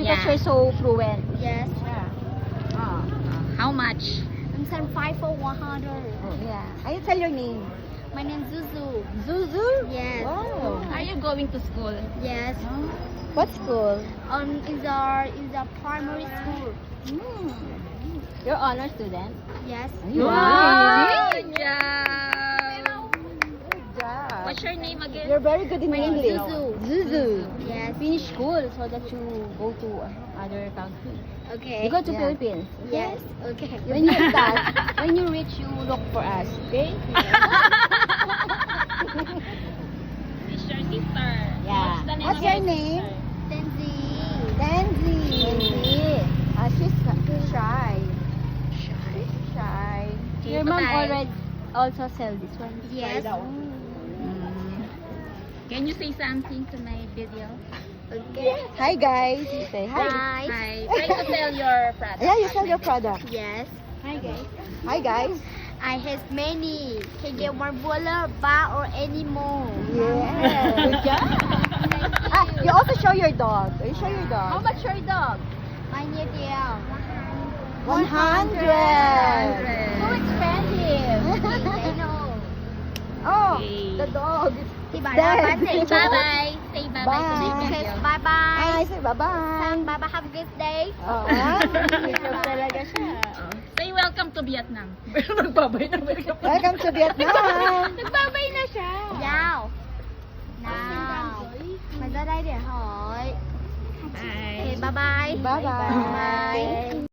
because you're so fluent. Yes. Yeah. Oh. How much? I'm 75 for 100. Yeah. Can you tell your name? My name is Zuzu. Zuzu? Yes. Wow. Are you going to school? Yes. What school? In the primary school. Hmm. You're honor student? Yes. Wow. Good job! Good job. What's your name again? You're very good in My name is English. Zuzu. Zuzu. Yes. Finish school so that you go to other country. Okay. You go to Yeah. Philippines. Okay? Yes. Okay. When you start, when you reach, you look for us. Okay? It's your sister. Yeah. What's the name What's of your your name? sister? Tenzi. Tenzi. She's shy. Shy. Okay, Your mom bye-bye. already also sell this one. Yes. Can you say something to my video? Okay. Hi guys. You say hi. Guys. Hi. Try to sell your product. Yeah, you sell your product. Yes. Hi guys. Hi guys. I have many. Can get one boiler, bar, or any more. Yeah. Good job. You also show your dog. You show your dog. How much your dog? My new deal. 100. So expensive. I know. Oh, Okay. the dog. Thì bà Dead. đã bán Say tiền bye-bye. Say bye-bye to the Bye. video. Bye bye. Hi, say bye-bye. Bye bye. Have a good day. Oh, picture talaga siya. Say welcome to Vietnam. Nagbabay na welcome. Welcome to Vietnam. Nagbabay na siya. Now. Mình ra đây để hỏi. Bye. Okay, bye bye. Bye-bye. Bye.